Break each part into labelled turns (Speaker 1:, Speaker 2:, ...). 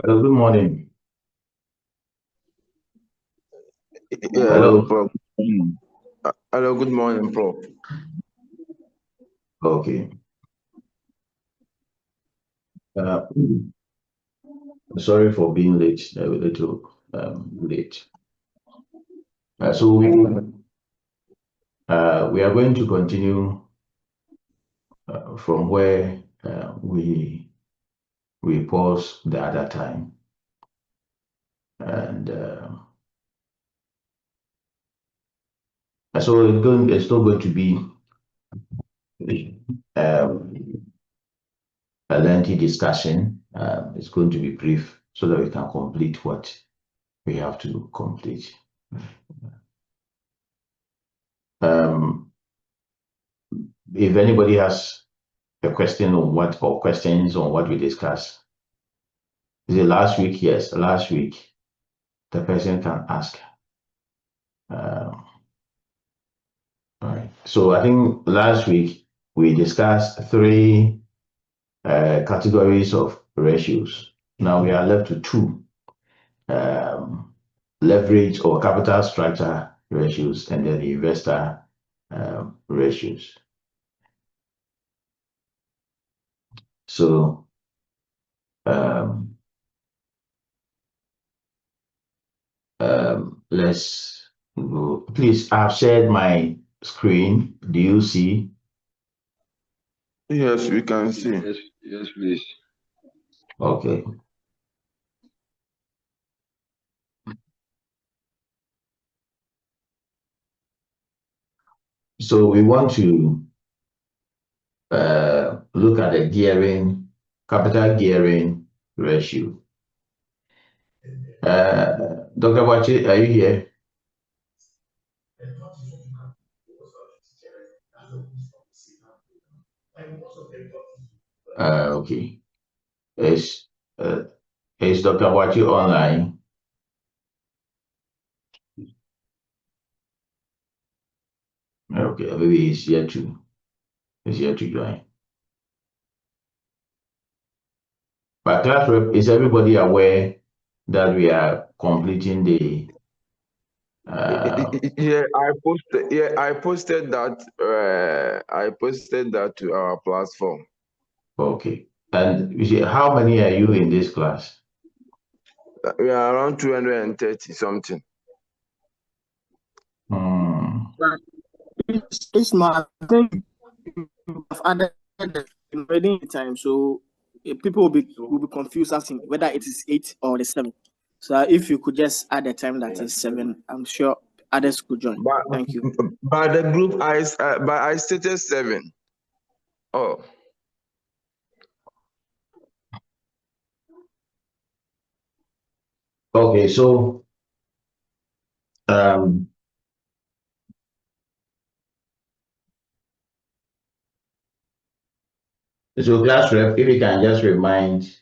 Speaker 1: Hello, good morning.
Speaker 2: Hello,
Speaker 1: Hello.
Speaker 2: Prof. Hello, good morning, Prof.
Speaker 1: Okay. Uh, Sorry for being late, a little late. So we are going to continue from where we paused the other time, and so it's still going to be um, a lengthy discussion. It's going to be brief so that we can complete what we have to complete. Um, if anybody has a question on what or questions on what we discussed, is it last week? Yes, last week the person can ask. Um, all right. So I think last week we discussed three categories of ratios. Now we are left to two: leverage or capital structure ratios, and then the investor ratios. So um, let's go. Please, I've shared my screen. Do you see?
Speaker 2: Yes, we can see.
Speaker 3: Yes, please.
Speaker 1: Okay. So we want to look at the capital gearing ratio. Dr. Wachi, are you here? Okay. Is uh, is Dr. Wachi online? Okay, maybe he's here to join. But class rep, is everybody aware that we are completing the
Speaker 2: Yeah, I posted. Yeah, I posted that. I posted that to our platform.
Speaker 1: okay. And you see, how many are you in this class?
Speaker 2: We are around 230 something.
Speaker 1: Hmm.
Speaker 4: It's not. I think I've added already in time, so people will be confused asking whether it is 8 or the 7. So if you could just add the time that is 7, I'm sure others could join.
Speaker 2: But
Speaker 4: Thank you.
Speaker 2: by the group, I stated 7. Oh,
Speaker 1: Okay, so um so class rep, if you can just remind.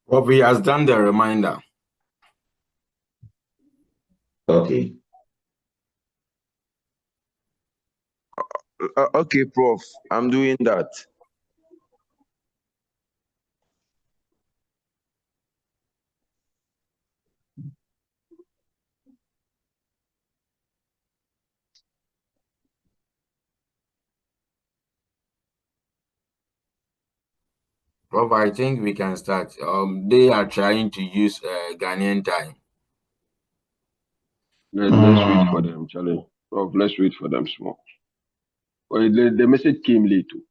Speaker 3: Prof, he has done the reminder.
Speaker 1: Okay.
Speaker 2: okay, Prof. I'm doing that.
Speaker 3: Prof, I think we can start. They are trying to use Ghanaian time.
Speaker 5: Let's wait for them, Charlie. Prof, let's wait for them small. Well, the message came late too.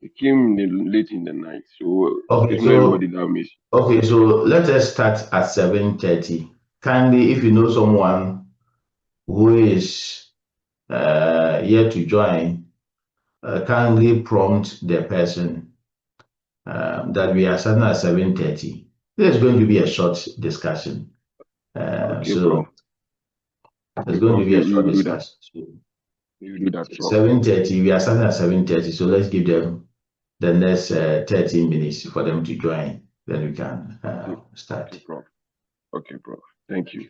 Speaker 5: It came late in the night, so
Speaker 1: Okay,
Speaker 5: it's not
Speaker 1: so
Speaker 5: everybody that missed.
Speaker 1: let us start at 7:30. Kindly, if you know someone who is yet to join, kindly prompt the person that we are starting at 7:30. There's going to be a short discussion.
Speaker 5: Okay,
Speaker 1: So
Speaker 5: Prof.
Speaker 1: it's
Speaker 5: Okay,
Speaker 1: going to
Speaker 5: Prof.
Speaker 1: be a
Speaker 5: We
Speaker 1: short
Speaker 5: will do that.
Speaker 1: discussion. So
Speaker 5: We will do that, Prof.
Speaker 1: 7:30, we are starting at 7:30. So let's give them the next 30 minutes for them to join. Then we can start.
Speaker 5: Okay, Prof. Okay, Prof. Thank you.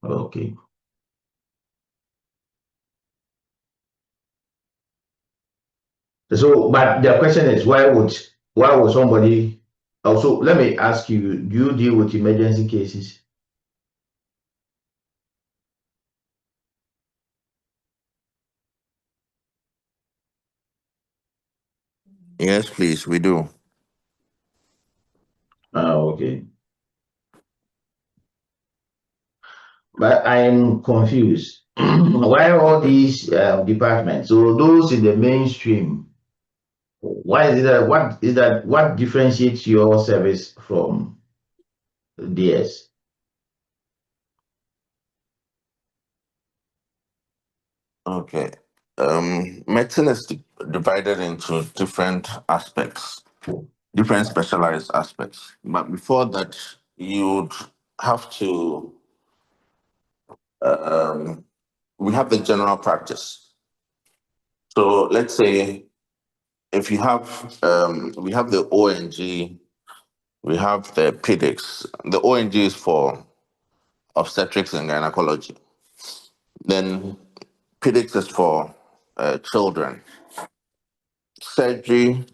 Speaker 1: Okay. So, but the question is, why would somebody also, let me ask you, do you deal with emergency cases?
Speaker 6: Yes, please, we do.
Speaker 1: Okay. But I'm confused. Why all these departments? So those in the mainstream, why is it that what differentiates your service from theirs?
Speaker 6: Okay. Medicine is divided into different aspects, different specialized aspects. But before that, you'd have to, we have the general practice. So let's say if you have, we have the ONG, we have the pedics. The ONG is for obstetrics and gynecology. Then pedics is for children. Surgery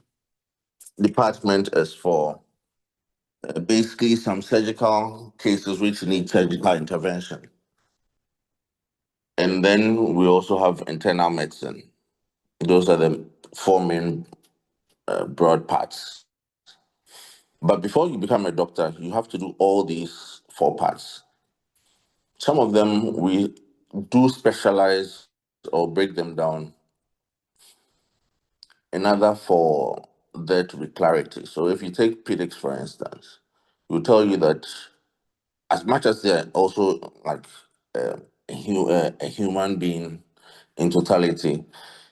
Speaker 6: department is for basically some surgical cases which need surgical intervention. And then we also have internal medicine. Those are the four main broad parts. But before you become a doctor, you have to do all these four parts. Some of them we do specialize or break them down in order for there to be clarity. So if you take pedics, for instance, we'll tell you that as much as they're also like a human being in totality,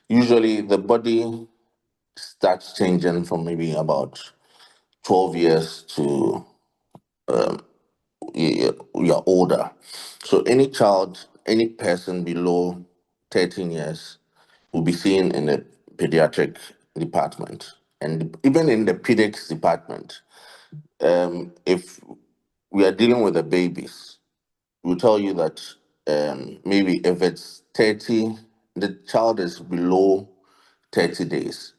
Speaker 6: usually the body starts changing from maybe about 12 years to you're older. So any child, any person below 13 years will be seen in the pediatric department. And even in the pediatrics department, if we are dealing with the babies, we'll tell you that maybe if it's 30, the child is below 30 days,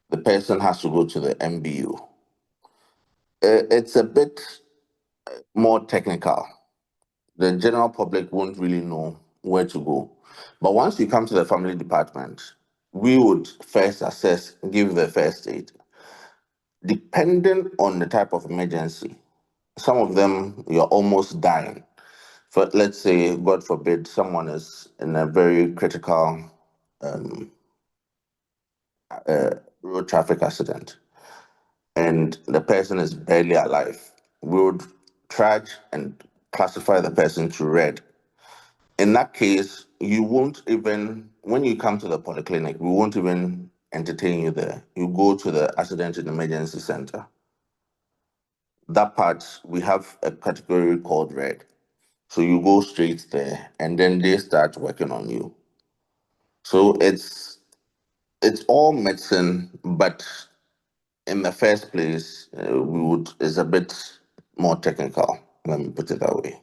Speaker 6: the person has to go to the MBU. It's a bit more technical. The general public won't really know where to go. But once you come to the family department, we would first assess, give the first aid. Depending on the type of emergency, some of them you're almost dying. For let's say, God forbid, someone is in a very critical road traffic accident and the person is barely alive. We would try and classify the person to red. In that case, you won't even, when you come to the polyclinic, we won't even entertain you there. You go to the accident and emergency center. That part, we have a category called red. So you go straight there and then they start working on you. So it's all medicine, but in the first place, it's a bit more technical, let me put it that way.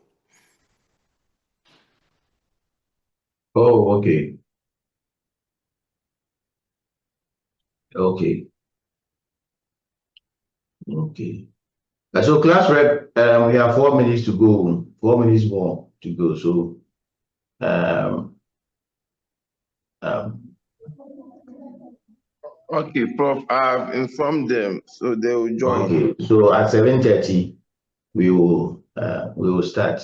Speaker 1: Oh, okay. Okay. Okay. So class rep, we have 4 minutes to go, 4 minutes more to go. So
Speaker 2: Okay, Prof. I've informed them, so they will join.
Speaker 1: okay. So at 7:30, we will start.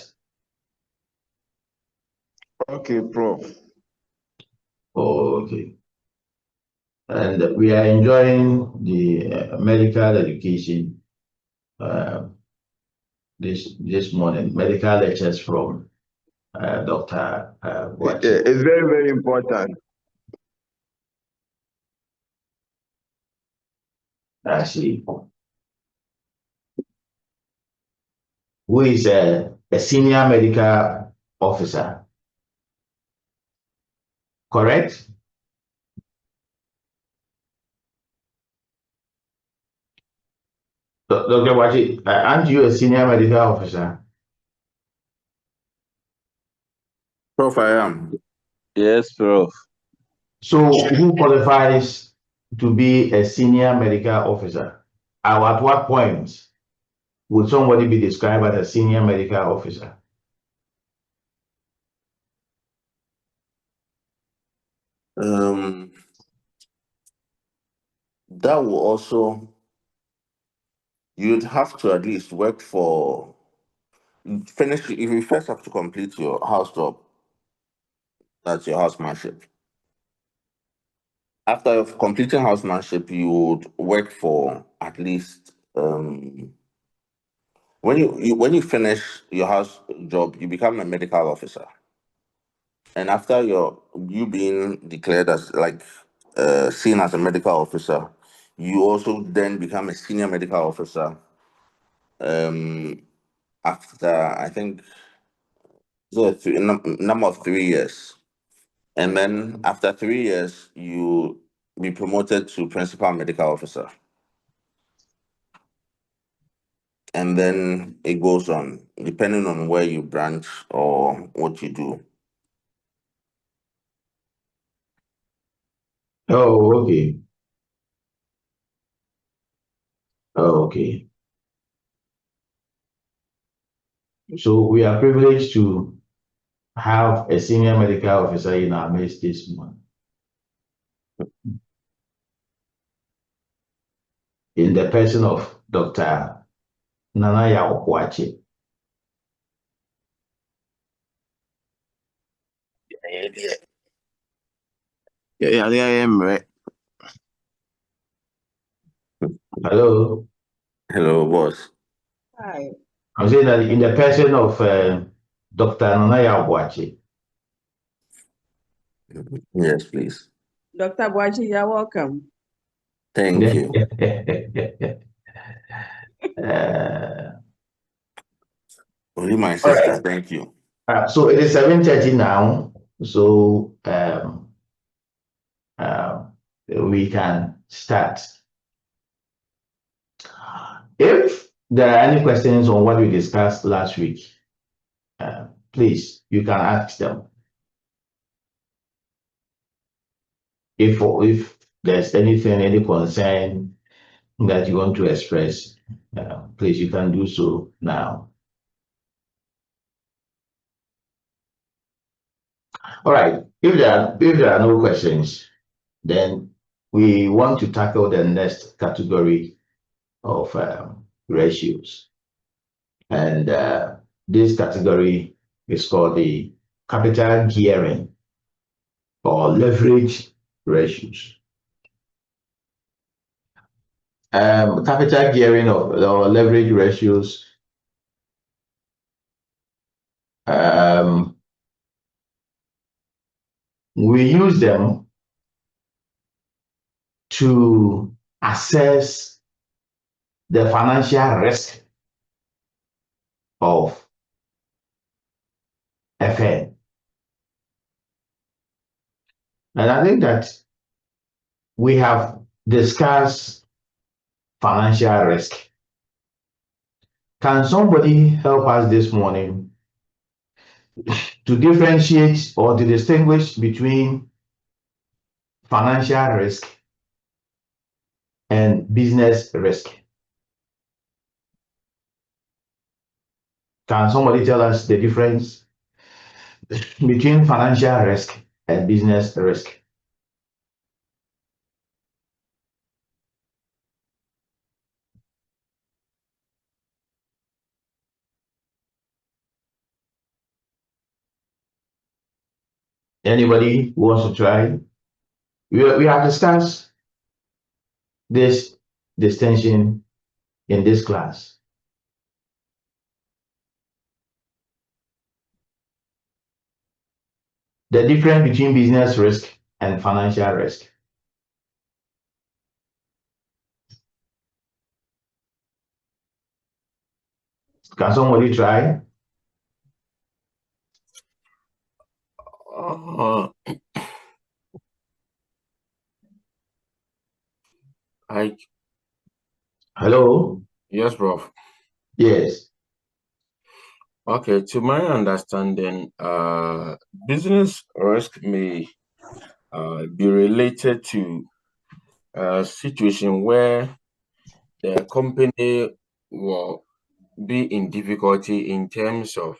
Speaker 2: Okay, Prof.
Speaker 1: Oh, okay. And we are enjoying the medical education this morning, medical lectures from Dr. Quashie.
Speaker 2: It's very, very important.
Speaker 1: Actually, who is a senior medical officer, correct? Dr. Quashie, aren't you a senior medical officer?
Speaker 6: Prof, I am.
Speaker 7: Yes, Prof.
Speaker 1: So who qualifies to be a senior medical officer? Or at what point would somebody be described as a senior medical officer?
Speaker 6: That will also, you'd have to at least work for, finish, if you first have to complete your house job, that's your housemanship. After completing housemanship, you would work for at least, when you finish your house job, you become a medical officer. And after you being declared as seen as a medical officer, you also then become a senior medical officer. After I think number of 3 years, and then after 3 years, you be promoted to principal medical officer, and then it goes on depending on where you branch or what you do.
Speaker 1: Oh, okay. Oh, okay. So we are privileged to have a senior medical officer in our midst this month. In the person of Dr. Nanaya Quashie.
Speaker 3: Yeah, I am right.
Speaker 1: Hello.
Speaker 6: Hello, boss.
Speaker 7: Hi,
Speaker 1: I'm saying that in the person of Dr. Nanaya Quashie.
Speaker 6: Yes, please.
Speaker 7: Dr. Quashie, you're welcome.
Speaker 6: Thank you. Only my sister.
Speaker 1: Right.
Speaker 6: Thank you.
Speaker 1: So it is 7:30 now. So we can start. If there are any questions on what we discussed last week, please, you can ask them. If there's anything, any concern that you want to express, please, you can do so now. All right. If there are no questions, then we want to tackle the next category of ratios, and this category is called the capital gearing or leverage ratios. Capital gearing or leverage ratios we use them to assess the financial risk of a firm. And I think that we have discussed financial risk. Can somebody help us this morning to differentiate or to distinguish between financial risk and business risk? Can somebody tell us the difference between financial risk and business risk? Anybody who wants to try? We have discussed this distinction in this class. The difference between business risk and financial risk. Can somebody try? Hello?
Speaker 3: Yes, Prof.
Speaker 1: Yes.
Speaker 3: Okay, to my understanding, business risk may be related to situation where the company will be in difficulty in terms of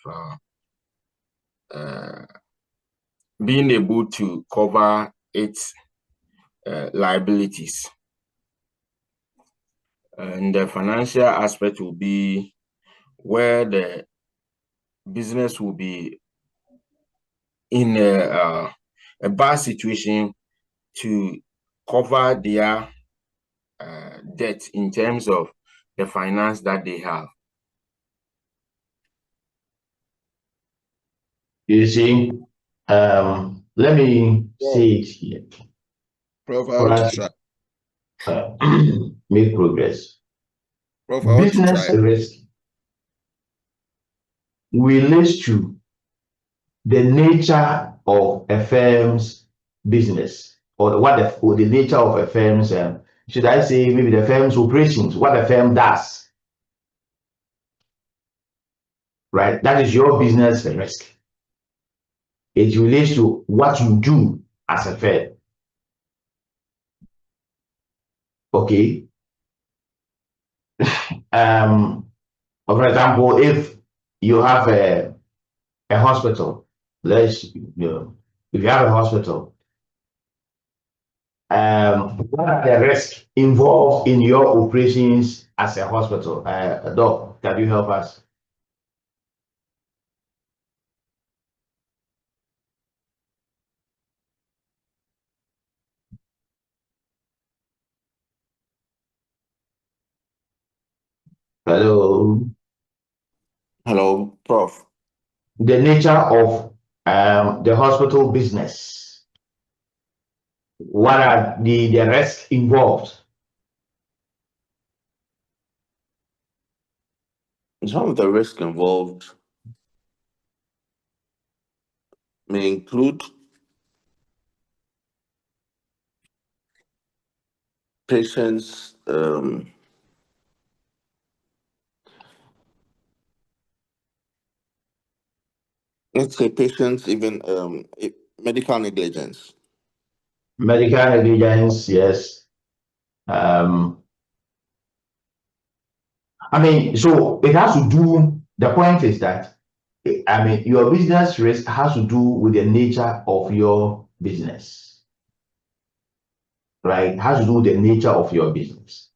Speaker 3: being able to cover its liabilities. And the financial aspect will be where the business will be in a bad situation to cover their debt in terms of the finance that they have.
Speaker 1: You see, let me say it here.
Speaker 2: Prof,
Speaker 1: For us make progress.
Speaker 2: Prof, I want to
Speaker 1: Business
Speaker 2: try.
Speaker 1: risk relates to the nature of a firm's business, or the nature of a firm's, should I say, maybe the firm's operations, what the firm does, right? That is your business risk. It relates to what you do as a firm. Okay. For example, if you have a hospital, if you have a hospital, what are the risks involved in your operations as a hospital? Doc, can you help us? Hello.
Speaker 6: Hello, Prof.
Speaker 1: The nature of the hospital business. What are the risks involved?
Speaker 6: Some of the risk involved may include patients, let's say patients, even medical negligence.
Speaker 1: Medical negligence, yes. I mean, so it has to do, the point is that, I mean, your business risk has to do with the nature of your business, right? It has to do with the nature of your business.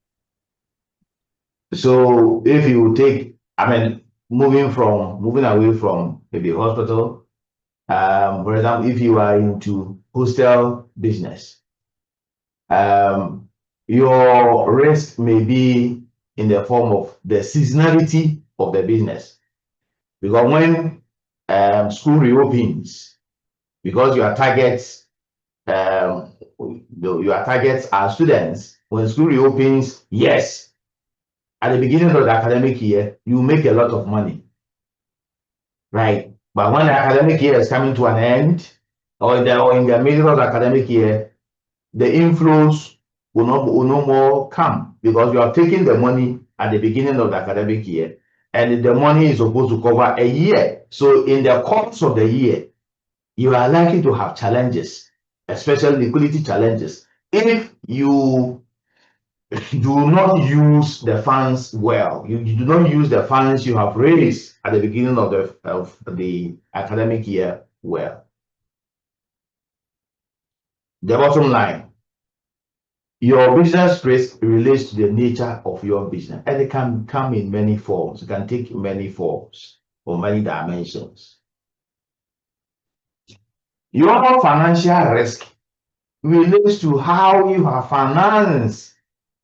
Speaker 1: So if you take, I mean, moving away from maybe hospital, for example, if you are into hostel business, your risk may be in the form of the seasonality of the business. Because when school reopens, because your targets are students, when school reopens, yes, at the beginning of the academic year, you make a lot of money, right? But when the academic year is coming to an end, or in the middle of the academic year, the inflows will no more come, because you are taking the money at the beginning of the academic year, and the money is supposed to cover a year. So in the course of the year, you are likely to have challenges, especially liquidity challenges, if you do not use the funds well. You do not use the funds you have raised at the beginning of the academic year well. The bottom line, your business risk relates to the nature of your business, and it can come in many forms. It can take many forms or many dimensions. Your financial risk relates to how you have financed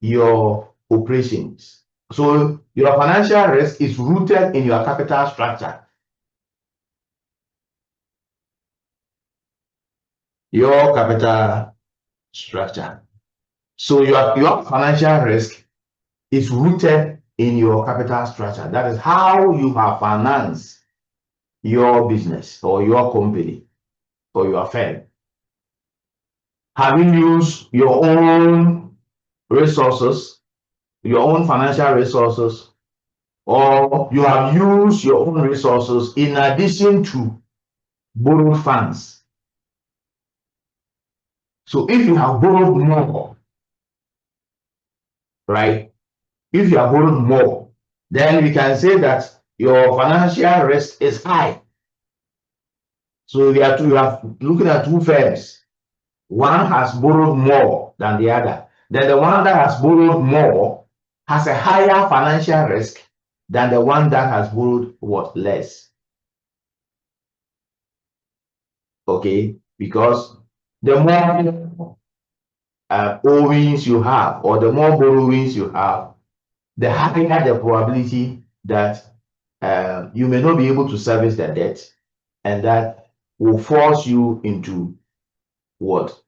Speaker 1: your operations. So your financial risk is rooted in your capital structure. Your capital structure. So your financial risk is rooted in your capital structure. That is how you have financed your business or your company or your firm. Have you used your own resources, your own financial resources, or you have used your own resources in addition to borrowed funds? So if you have borrowed more right? If you are borrowed more, then we can say that your financial risk is high. So we are looking at two firms. One has borrowed more than the other. Then the one that has borrowed more has a higher financial risk than the one that has borrowed what less. Okay, because the more owings you have, or the more borrowings you have, the higher the probability that you may not be able to service the debt, and that will force you into what?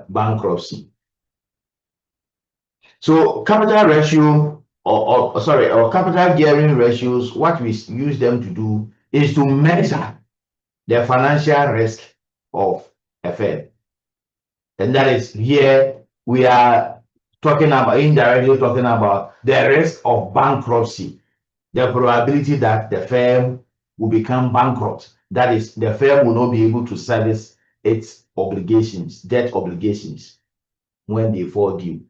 Speaker 1: Bankruptcy. So capital ratio or capital gearing ratios, what we use them to do is to measure the financial risk of a firm. And that is, here we are talking about, indirectly talking about the risk of bankruptcy, the probability that the firm will become bankrupt. That is, the firm will not be able to service its obligations, debt obligations, when they fall due.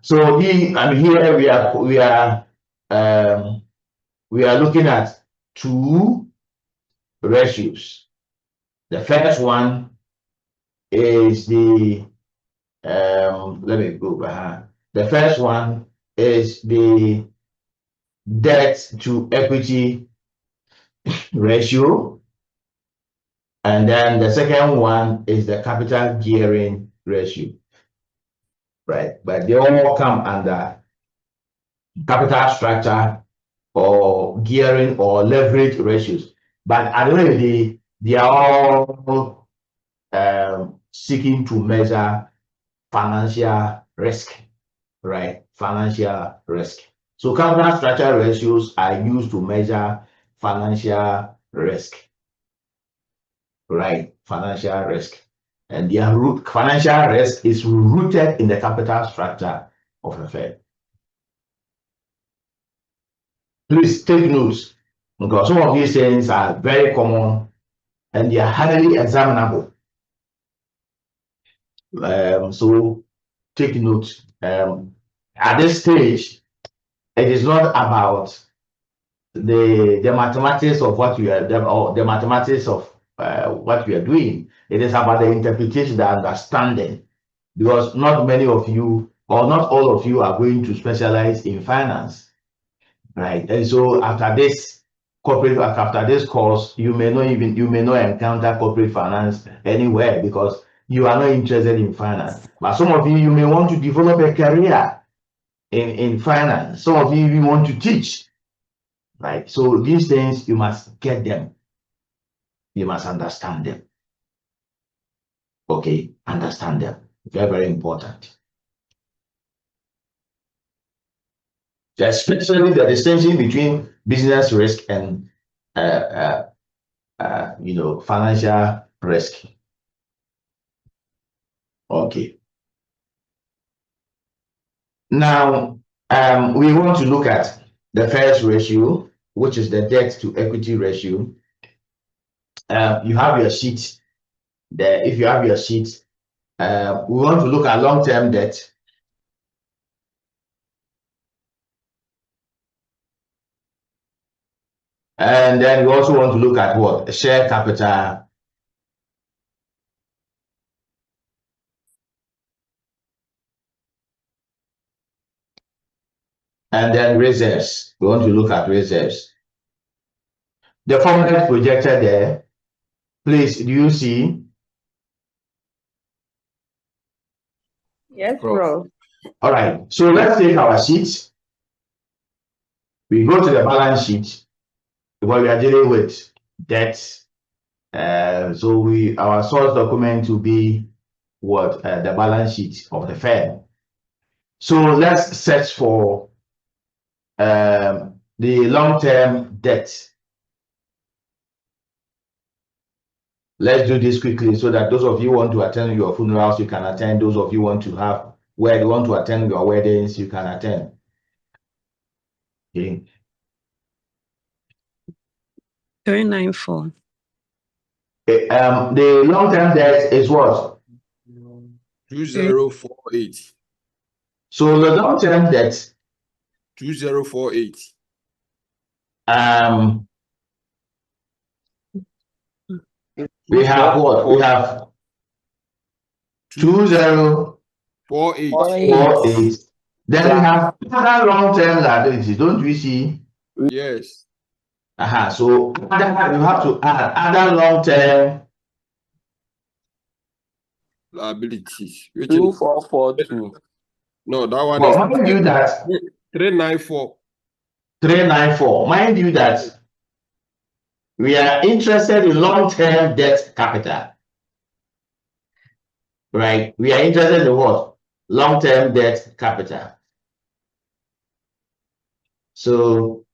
Speaker 1: So here we are looking at two ratios. The first one is the let me go back. The first one is the debt to equity ratio, and then the second one is the capital gearing ratio, right? But they all come under capital structure or gearing or leverage ratios. But at the end of the day, they are all seeking to measure financial risk, right? Financial risk. So capital structure ratios are used to measure financial risk, right? Financial risk. And their financial risk is rooted in the capital structure of a firm. Please take notes, because some of these things are very common and they are highly examinable. So take note. At this stage, it is not about the mathematics of what you are, or the mathematics of what you are doing. It is about the interpretation, the understanding, because not many of you, or not all of you, are going to specialize in finance, right? And so after this course, you may not encounter corporate finance anywhere, because you are not interested in finance. But some of you may want to develop a career in finance. Some of you want to teach, right? So these things, you must get them. You must understand them. Okay, understand them. Very, very important. Especially the distinction between business risk and financial risk. Okay. Now, we want to look at the first ratio, which is the debt to equity ratio. You have your sheet there. If you have your sheet, we want to look at long-term debt. And then we also want to look at what? Share capital. And then reserves. We want to look at reserves. The formula is projected there. Please, do you see?
Speaker 7: Yes, bro.
Speaker 1: All right. So let's take our sheet. We go to the balance sheet, because we are dealing with debts. So our source document will be what? The balance sheet of the firm. So let's search for the long-term debt. Let's do this quickly, so that those of you who want to attend your funerals, you can attend. Those of you who want to attend your weddings, you can attend. Okay.
Speaker 8: 394.
Speaker 1: The long-term debt is what?
Speaker 3: 2048.
Speaker 1: So the long-term debt,
Speaker 3: 2048.
Speaker 1: we have what? We have 2048. Then we have other long-term liabilities, don't we see?
Speaker 3: Yes.
Speaker 1: So you have to add other long-term
Speaker 3: liabilities.
Speaker 6: 2442.
Speaker 3: No, that one
Speaker 1: well,
Speaker 3: is
Speaker 1: mind you that
Speaker 3: 394.
Speaker 1: 394. Mind you that we are interested in long-term debt capital. Right? We are interested in what? Long-term debt capital. So,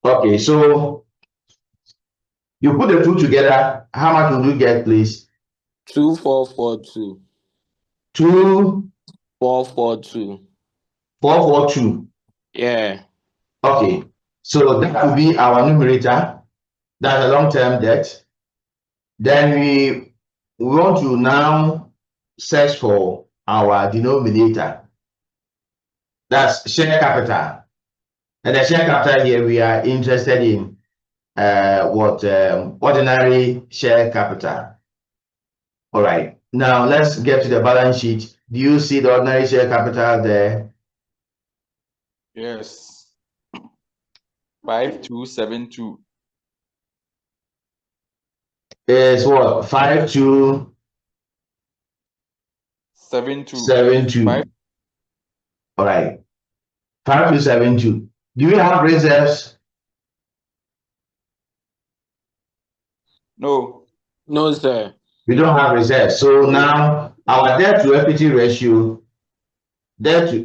Speaker 1: okay, so you put the two together, how much will you get, please?
Speaker 6: 2442.
Speaker 1: 2442. 442.
Speaker 6: Yeah.
Speaker 1: Okay, so that will be our numerator. That's a long-term debt. Then we want to now search for our denominator. That's share capital. And the share capital here, we are interested in ordinary share capital. All right. Now let's get to the balance sheet. Do you see the ordinary share capital there?
Speaker 9: Yes. 5272.
Speaker 1: Is what?
Speaker 9: 7272.
Speaker 1: All right. 5272. Do we have reserves?
Speaker 9: No.
Speaker 6: No, sir.
Speaker 1: We don't have reserves. So now our debt to equity ratio is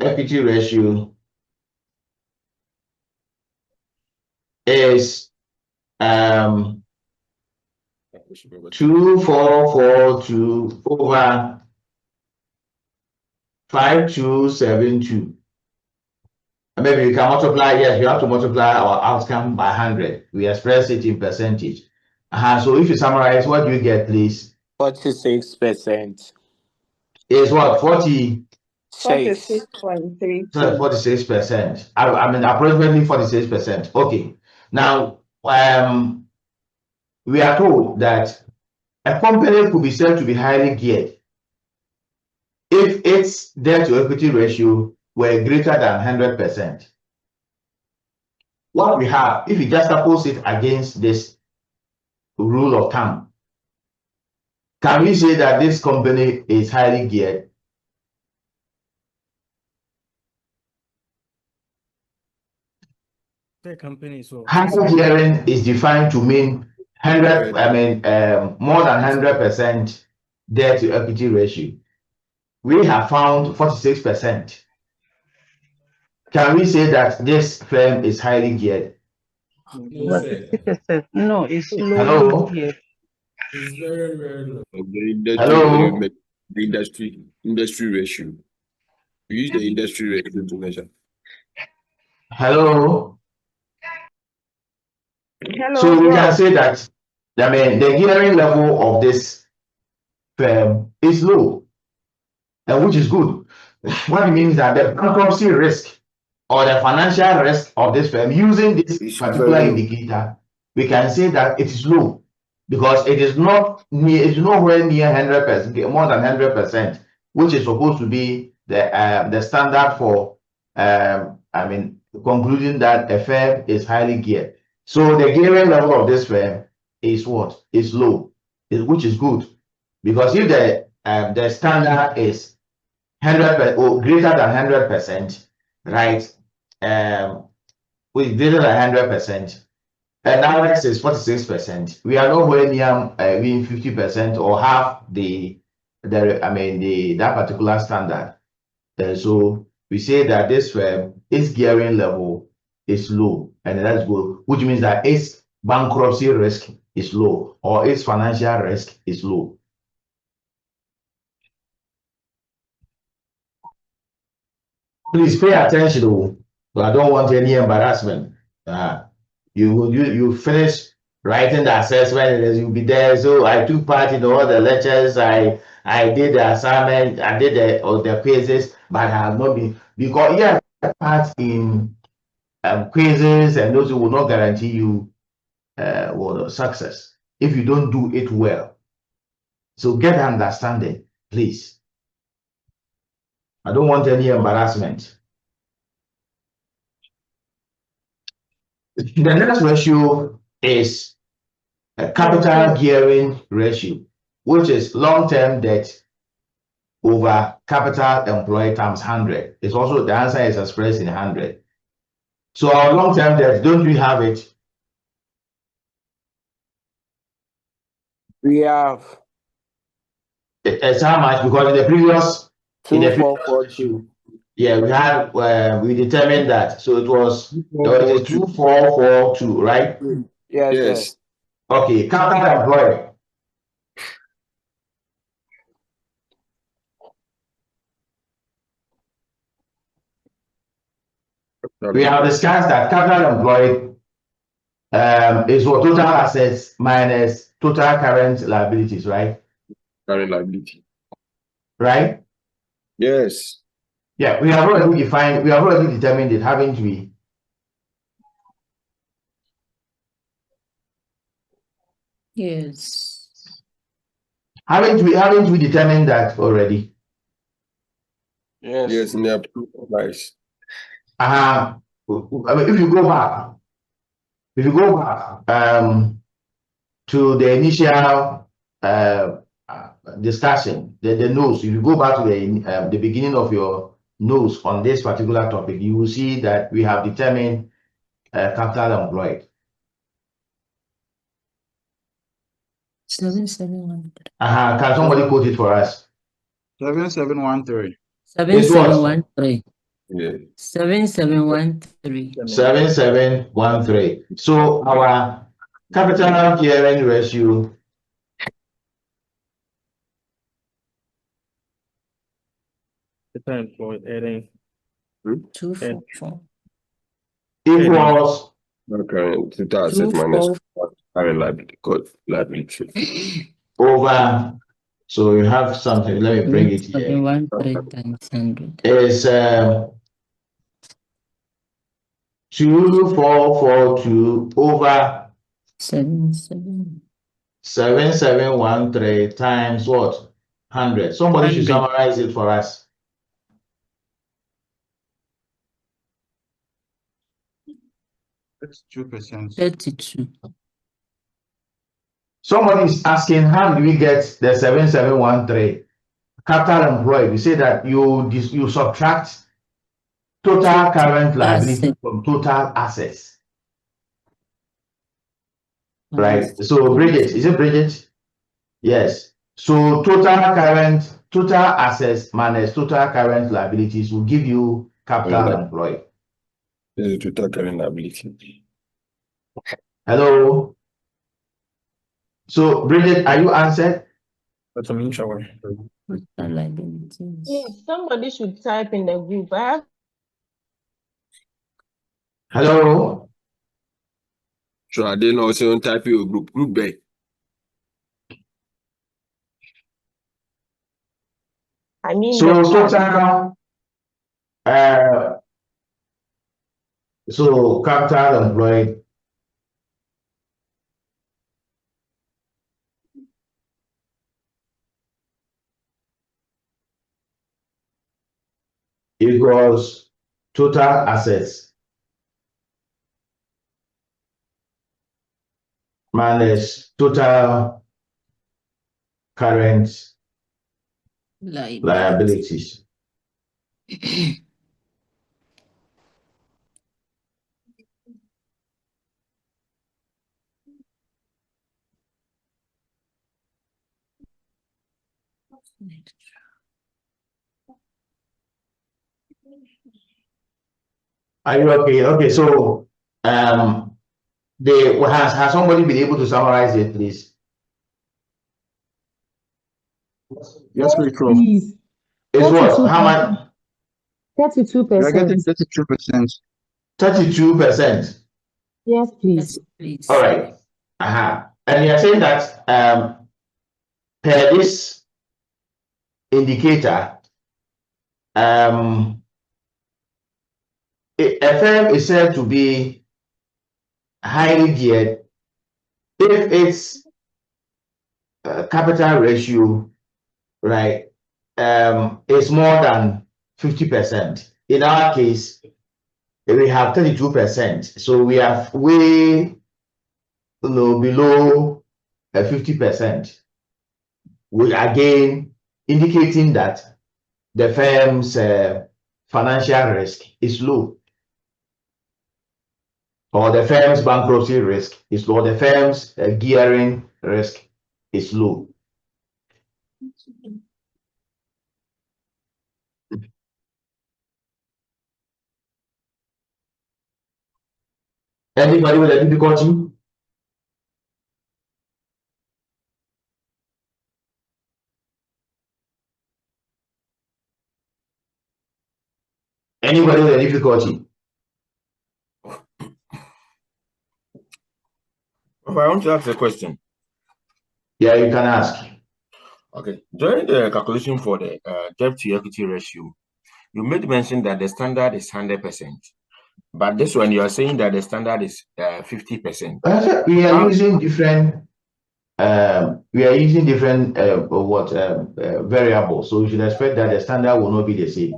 Speaker 1: 2442 over 5272. And maybe you can multiply, yes, we have to multiply our outcome by 100. We express it in percentage. So if you summarize, what do you get, please?
Speaker 6: 46%.
Speaker 1: Is what?
Speaker 7: 46.32.
Speaker 1: 46%. I mean, approximately 46%. Okay. Now, we are told that a company could be said to be highly geared if its debt to equity ratio were greater than 100%. What we have, if you just suppose it against this rule of thumb, can we say that this company is highly geared?
Speaker 10: The company is
Speaker 1: Highly gearing is defined to mean 100. I mean, more than 100% debt to equity ratio. We have found 46%. Can we say that this firm is highly geared?
Speaker 7: No, 50%. No, it's
Speaker 1: Hello?
Speaker 7: low geared.
Speaker 3: It's very, very low.
Speaker 1: Hello?
Speaker 3: The industry ratio. We use the industry ratio to measure.
Speaker 1: Hello?
Speaker 7: Hello,
Speaker 1: So we
Speaker 7: bro.
Speaker 1: can say that the gearing level of this firm is low, and which is good. What it means that the bankruptcy risk or the financial risk of this firm using this particular indicator, we can say that it is low because it is not near, it's nowhere near 100%, more than 100%, which is supposed to be the standard for concluding that a firm is highly geared. So the gearing level of this firm is what? Is low, which is good. Because if the standard is 100% or greater than 100%, right? With greater than 100%, and now this is 46%. We are nowhere near being 50% or half that particular standard. So we say that this firm, its gearing level is low, and that's good, which means that its bankruptcy risk is low or its financial risk is low. Please pay attention, but I don't want any embarrassment. You finish writing the assessment, and you'll be there. So I took part in all the lectures. I did the assignment. I did the quizzes, but I have not been, because yeah, part in quizzes and those will not guarantee you success if you don't do it well. So get understanding, please. I don't want any embarrassment. The next ratio is a capital gearing ratio, which is long-term debt over capital employed times 100. It's also, the answer is expressed in 100. So our long-term debt, don't we have it?
Speaker 2: We have
Speaker 1: It's how much? Because in the previous
Speaker 2: 2442.
Speaker 1: yeah, we had we determined that. So it was 2442, right?
Speaker 2: Yes.
Speaker 1: Okay, capital employed. We have discussed that capital employed is what total assets minus total current liabilities, right?
Speaker 5: Current liability.
Speaker 1: Right?
Speaker 5: Yes.
Speaker 1: Yeah, we have already defined, we have already determined it, haven't we?
Speaker 8: Yes.
Speaker 1: Haven't we determined that already?
Speaker 2: Yes.
Speaker 5: Yes, in the price.
Speaker 1: I mean, if you go back to the initial discussion, the notes, if you go back to the beginning of your notes on this particular topic, you will see that we have determined capital employed.
Speaker 8: 7713.
Speaker 1: Can somebody quote it for us?
Speaker 9: 7713.
Speaker 8: 7713.
Speaker 5: Yeah.
Speaker 8: 7713.
Speaker 1: 7713. So our capital gearing ratio
Speaker 9: Employed adding
Speaker 8: 244.
Speaker 1: equals
Speaker 5: Current total asset minus current liability. Good liability.
Speaker 1: over. So you have something. Let me bring it here.
Speaker 8: 713 times 100.
Speaker 1: Is 2442 over 7713 times what? 100. Somebody should summarize it for us.
Speaker 9: That's 2%.
Speaker 8: 32.
Speaker 1: Somebody is asking, how do we get the 7713 capital employed? We say that you subtract total current liability from total assets. Right? So Bridget, is it Bridget? Yes. So total assets minus total current liabilities will give you capital employed.
Speaker 5: This is total current liability.
Speaker 1: Hello. So Bridget, are you answered?
Speaker 9: That's a mean shower.
Speaker 8: Liabilities.
Speaker 10: Somebody should type in the group.
Speaker 1: Hello.
Speaker 5: So I didn't also type your group B.
Speaker 10: I mean,
Speaker 1: so total so capital employed equals total assets minus total current liabilities. Are you okay? Okay, so has somebody been able to summarize it, please?
Speaker 9: Yes, Retro.
Speaker 1: It's what? How much?
Speaker 10: 32%.
Speaker 9: We're getting 32%.
Speaker 1: 32%.
Speaker 10: Yes, please.
Speaker 1: All right. And you're saying that per this indicator, a firm is said to be highly geared if its capital ratio, right, is more than 50%. In our case, we have 32%, so we are way below 50%. We again indicating that the firm's financial risk is low, or the firm's bankruptcy risk is low, the firm's gearing risk is low. Anybody with a difficulty? Anybody with a difficulty?
Speaker 3: If I want to ask a question.
Speaker 1: Yeah, you can ask.
Speaker 3: Okay. During the calculation for the debt to equity ratio, you made mention that the standard is 100%. But this one, you are saying that the standard is 50%.
Speaker 1: We are using different variables, so you should expect that the standard will not be the same.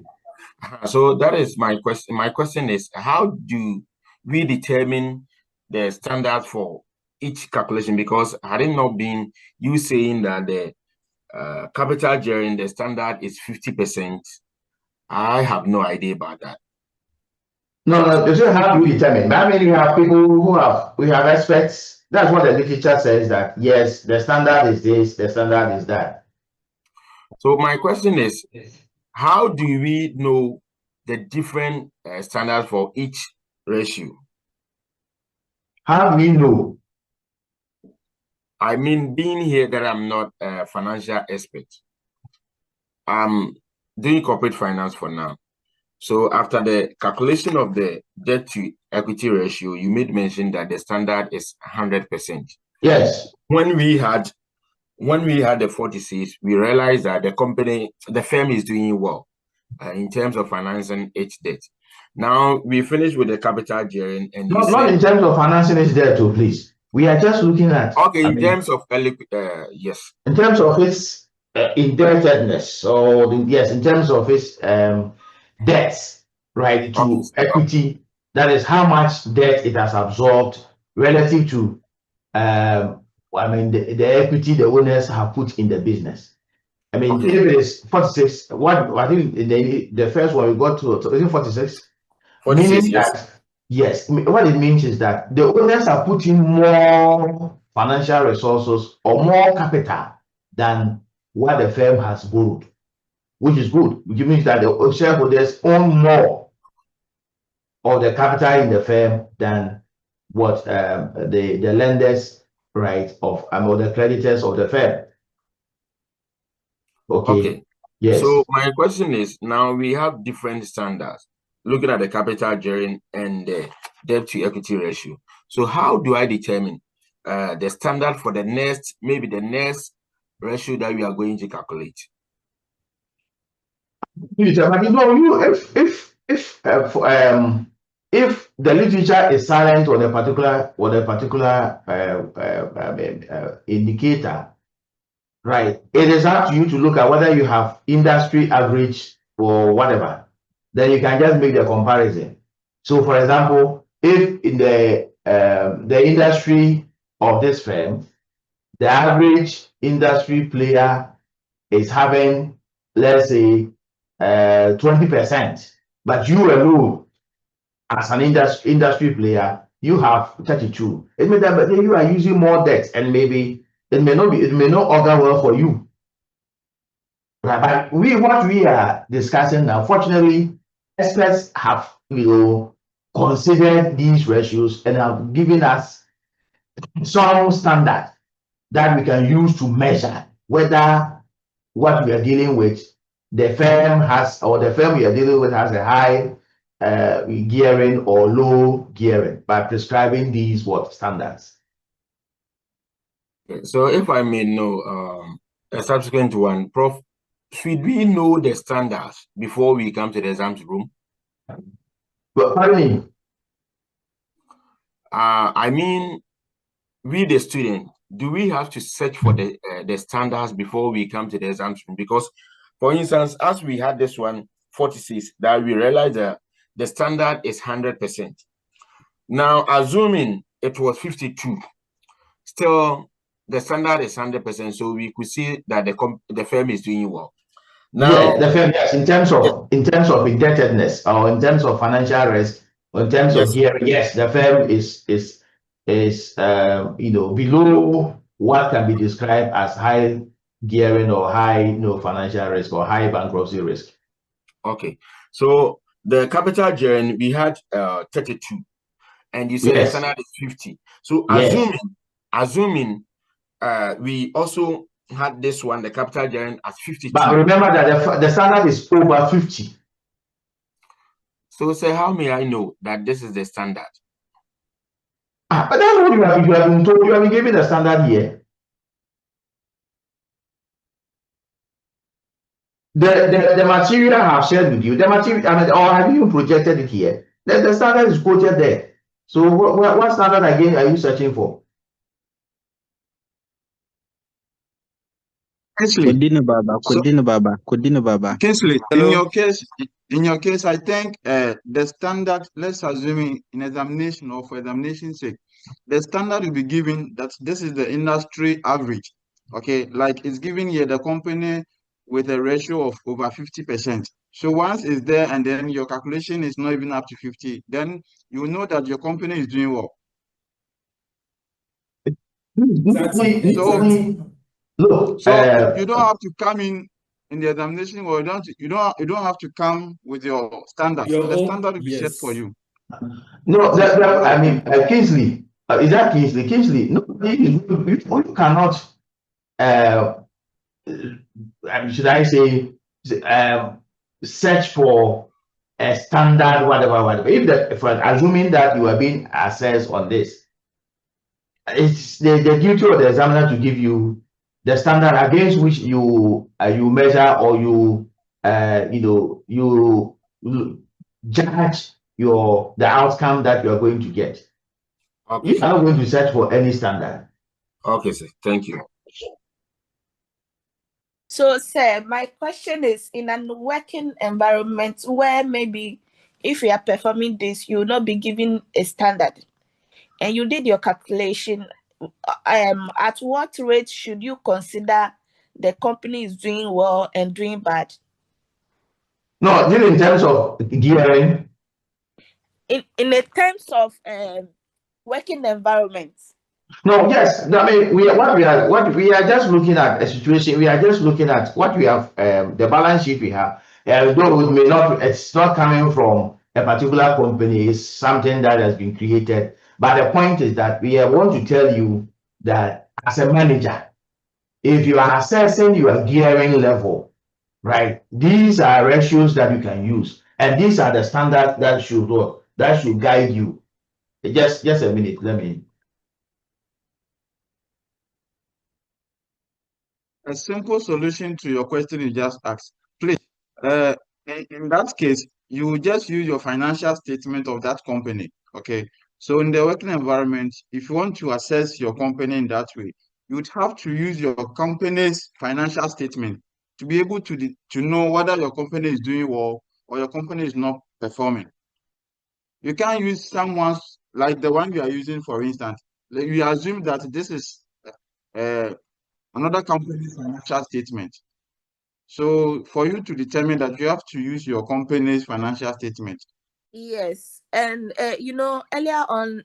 Speaker 3: So that is my question. My question is, how do we determine the standard for each calculation? Because had it not been you saying that the capital gearing, the standard is 50%, I have no idea about that.
Speaker 1: No, this is how we determine. But I mean, you have people we have experts. That's what the literature says, that yes, the standard is this, the standard is that.
Speaker 3: So my question is, how do we know the different standards for each ratio?
Speaker 1: How do we know?
Speaker 3: I mean, being here that I'm not a financial expert. I'm doing corporate finance for now. So after the calculation of the debt to equity ratio, you made mention that the standard is 100%.
Speaker 1: Yes.
Speaker 3: When we had the 46, we realized that the firm is doing well in terms of financing its debt. Now we finished with the capital gearing, and
Speaker 1: not in terms of financing its debt, too, please. We are just looking at
Speaker 3: terms of yes.
Speaker 1: In terms of its indebtedness, or yes, in terms of its debts, right, to equity, that is how much debt it has absorbed relative to the equity the owners have put in the business. I mean, if it is 46, what I think the first one we got to is it 46?
Speaker 3: 46,
Speaker 1: meaning
Speaker 3: yes.
Speaker 1: that yes, what it means is that the owners are putting more financial resources or more capital than what the firm has borrowed, which is good, which means that the shareholders own more of the capital in the firm than what the lenders, right, of or the creditors of the firm. Okay. Yes.
Speaker 3: So my question is, now we have different standards looking at the capital gearing and the debt to equity ratio. So how do I determine the standard for the next ratio that we are going to calculate?
Speaker 1: If the literature is silent on a particular indicator, right, it is up to you to look at whether you have industry average or whatever. Then you can just make the comparison. So, for example, if in the industry of this firm, the average industry player is having, let's say, 20%, but you alone, as an industry player, you have 32. It means that you are using more debt, and maybe it may not augur well for you. Right? But what we are discussing now, fortunately, experts have considered these ratios and have given us some standard that we can use to measure whether what we are dealing with, the firm we are dealing with has a high gearing or low gearing by prescribing these standards.
Speaker 3: So if I may know, a subsequent one, Prof, should we know the standards before we come to the exams room?
Speaker 1: But pardon me.
Speaker 3: I mean, we the student, do we have to search for the standards before we come to the exams room? Because, for instance, as we had this one, 46, that we realized that the standard is 100%. Now, assuming it was 52, still the standard is 100%, so we could see that the firm is doing well. Now,
Speaker 1: yeah, the firm, yes, in terms of indebtedness or in terms of financial risk or in terms of gearing, yes, the firm is below what can be described as high gearing or high financial risk or high bankruptcy risk.
Speaker 3: Okay, so the capital gearing we had 32, and you said the standard is 50. So assuming we also had this one, the capital gearing at 52.
Speaker 1: But remember that the standard is over 50.
Speaker 3: So say, how may I know that this is the standard?
Speaker 1: But that's what you have been told. You have been given the standard here. The material I have shared with you, the material, or have you projected it here? The standard is quoted there. So what standard again are you searching for?
Speaker 9: Kingsley, Kingsley, in your case, I think the standard, let's assume in examination or for examination sake, the standard will be given that this is the industry average. Okay, like it's given here the company with a ratio of over 50%. So once it's there and then your calculation is not even up to 50, then you know that your company is doing well. So you don't have to come in the examination, or you don't have to come with your standards. The standard will be set for you.
Speaker 1: No, I mean Kingsley. Is that Kingsley? Kingsley, no, you cannot. Should I say, search for a standard, whatever. If assuming that you are being assessed on this, it's the duty of the examiner to give you the standard against which you measure or you judge the outcome that you are going to get. Okay. You are not going to search for any standard.
Speaker 3: Okay, sir. Thank you.
Speaker 11: So, sir, my question is, in a working environment where maybe if you are performing this, you will not be given a standard, and you did your calculation, at what rate should you consider the company is doing well and doing bad?
Speaker 1: No, in terms of gearing.
Speaker 11: In the terms of working environments.
Speaker 1: No, yes. I mean, we are just looking at a situation. We are just looking at what we have, the balance sheet we have. Though it may not, it's not coming from a particular company. It's something that has been created. But the point is that we want to tell you that as a manager, if you are assessing your gearing level, right? These are ratios that you can use, and these are the standards that should guide you. Just a minute. Let me.
Speaker 9: A simple solution to your question you just asked, please. In that case, you will just use your financial statement of that company. Okay. So in the working environment, if you want to assess your company in that way, you would have to use your company's financial statement to be able to know whether your company is doing well or your company is not performing. You can't use someone's, like the one you are using, for instance. You assume that this is another company's financial statement. So for you to determine that, you have to use your company's financial statement.
Speaker 11: Yes, and earlier on,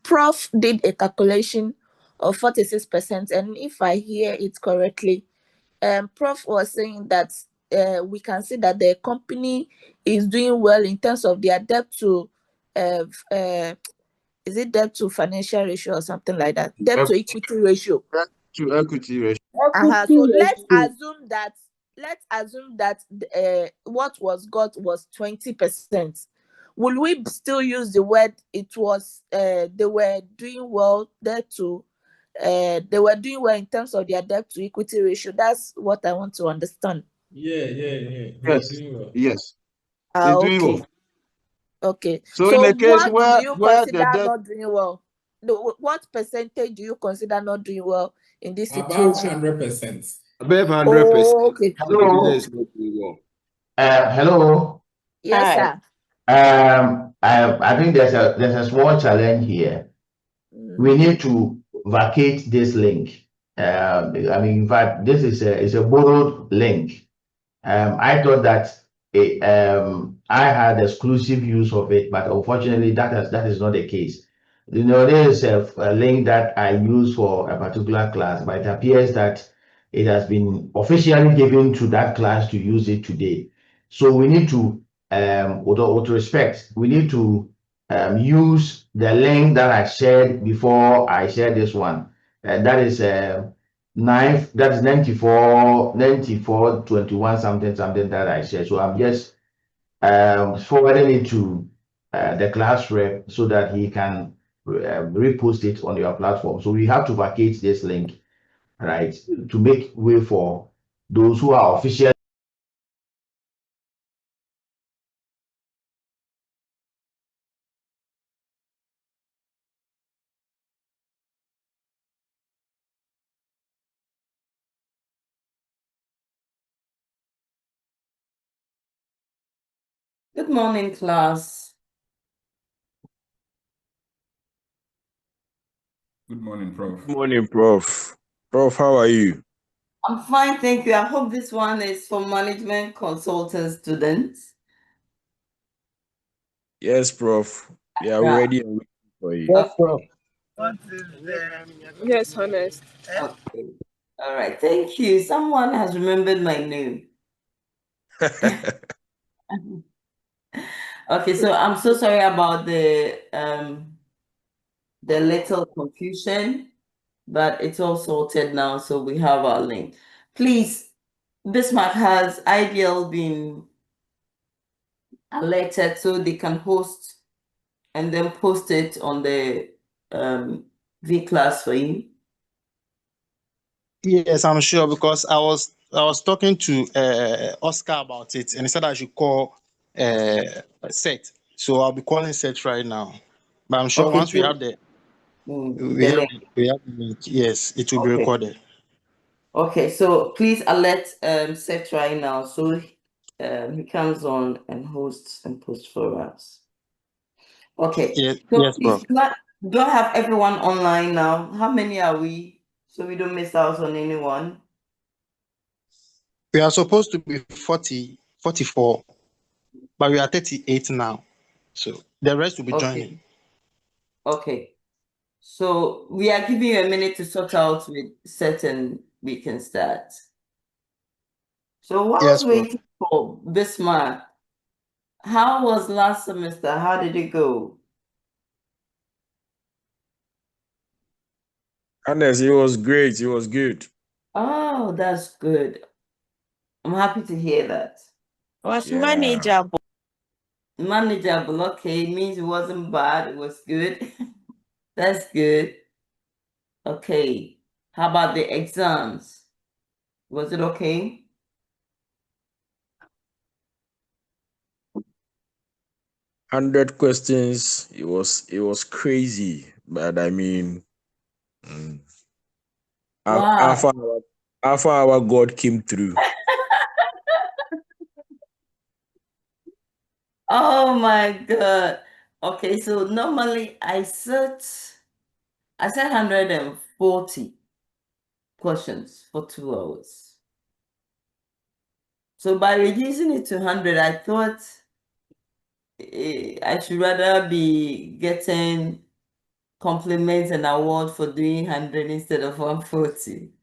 Speaker 11: Prof did a calculation of 46%, and if I hear it correctly, Prof was saying that we can see that the company is doing well in terms of their debt to is it debt to financial ratio or something like that? Debt to equity ratio.
Speaker 9: Debt to equity ratio.
Speaker 11: So let's assume that what was got was 20%. Will we still use the word it was they were doing well, debt to they were doing well in terms of their debt to equity ratio. That's what I want to understand.
Speaker 9: Yes, yes,
Speaker 11: Ah,
Speaker 9: it's doing
Speaker 11: okay.
Speaker 9: well.
Speaker 11: Okay.
Speaker 9: So in
Speaker 11: So
Speaker 9: a case
Speaker 11: what do
Speaker 9: where
Speaker 11: you
Speaker 9: the
Speaker 11: consider
Speaker 9: debt,
Speaker 11: not doing well? What percentage do you consider not doing well in this
Speaker 12: About
Speaker 11: situation?
Speaker 12: 100%.
Speaker 5: Above 100%.
Speaker 11: Oh, okay.
Speaker 1: Hello.
Speaker 5: Business is not doing well.
Speaker 1: Hello.
Speaker 11: Yes,
Speaker 10: Hi.
Speaker 11: sir.
Speaker 1: I think there's a small challenge here. We need to vacate this link. I mean, in fact, this is a borrowed link. I thought that I had exclusive use of it, but unfortunately, that is not the case. You know, there is a link that I use for a particular class, but it appears that it has been officially given to that class to use it today. So we need to, with respect, we need to use the link that I shared before I shared this one. That is that is 94 21 something that I shared. So I'm just forwarding it to the class rep so that he can repost it on your platform. So we have to vacate this link, right, to make way for those who are official.
Speaker 13: Good morning, class.
Speaker 12: Good morning, Prof.
Speaker 2: Good morning, Prof. Prof, how are you?
Speaker 13: I'm fine, thank you. I hope this one is for management consultant students.
Speaker 2: Yes, Prof. We are
Speaker 13: Yeah.
Speaker 2: ready and waiting for you.
Speaker 10: Yes, Prof.
Speaker 14: Yes, honest.
Speaker 13: Okay. All right, thank you. Someone has remembered my name. Okay, so I'm so sorry about the little confusion, but it's all sorted now, so we have our link. Please, Bismarck, has IDL been alerted so they can host and then post it on the V class for you?
Speaker 4: Yes, I'm sure because I was talking to Oscar about it, and he said I should call Seth. So I'll be calling Seth right now. But I'm sure
Speaker 13: Okay,
Speaker 4: once we
Speaker 13: so
Speaker 4: have the
Speaker 13: the link.
Speaker 4: we have the link, yes, it will be
Speaker 13: Okay.
Speaker 4: recorded.
Speaker 13: Okay, so please alert Seth right now so he comes on and hosts and posts for us. Okay.
Speaker 4: Yes,
Speaker 13: So
Speaker 4: yes,
Speaker 13: please,
Speaker 4: Prof.
Speaker 13: do I have everyone online now? How many are we? So we don't miss out on anyone.
Speaker 4: We are supposed to be 44, but we are 38 now. So the rest will be joining.
Speaker 13: Okay. So we are giving you a minute to sort out with Seth and we can start. So while
Speaker 4: Yes, Prof.
Speaker 13: waiting for Bismarck, how was last semester? How did it go?
Speaker 2: Honest, it was great. It was good.
Speaker 13: Oh, that's good. I'm happy to hear that.
Speaker 11: Was
Speaker 2: Yeah.
Speaker 11: manageable.
Speaker 13: Manageable, okay, means it wasn't bad, it was good. That's good. Okay. How about the exams? Was it okay?
Speaker 2: $100 questions. It was crazy, but I mean,
Speaker 13: Wow.
Speaker 2: Alpha our God came through.
Speaker 13: Oh my God. Okay, so normally I set 140 questions for 2 hours. So by reducing it to 100, I thought I should rather be getting compliments and award for doing 100 instead of 140.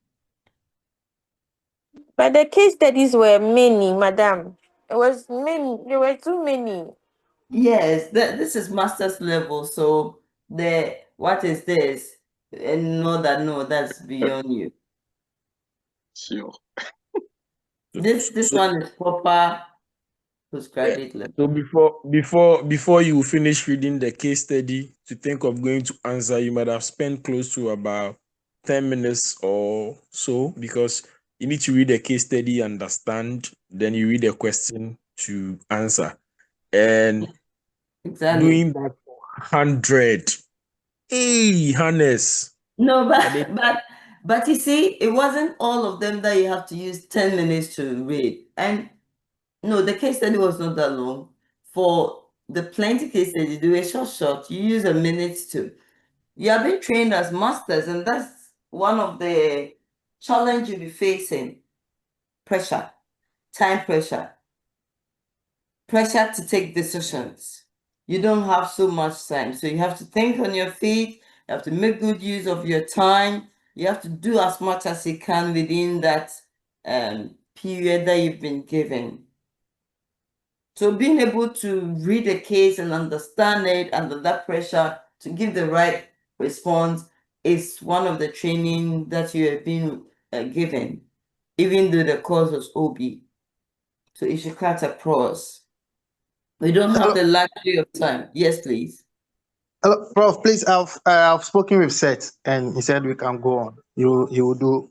Speaker 11: But the case studies were many, madam. It was many. There were too many.
Speaker 13: Yes, this is master's level. So what is this? And no, that's beyond you.
Speaker 5: Sure.
Speaker 13: This one is proper postgraduate level.
Speaker 2: So before you finish reading the case study to think of going to answer, you might have spent close to about
Speaker 14: 10 minutes or so, because you need to read the case study, understand, then you read the question to answer. And
Speaker 13: exactly.
Speaker 14: Doing that for 100. Hey, Hannes.
Speaker 13: No, but you see, it wasn't all of them that you have to use 10 minutes to read. And no, the case study was not that long. For the plenty case study, do a short, you use a minute to. You have been trained as masters, and that's one of the challenge you'll be facing. Pressure, time pressure to take decisions. You don't have so much time, so you have to think on your feet. You have to make good use of your time. You have to do as much as you can within that period that you've been given. So being able to read a case and understand it under that pressure to give the right response is one of the training that you have been given, even though the course was OB. So it should cut across. We don't have the luxury of time. Yes, please.
Speaker 15: Prof, please, I've spoken with Seth, and he said we can go on. He will do.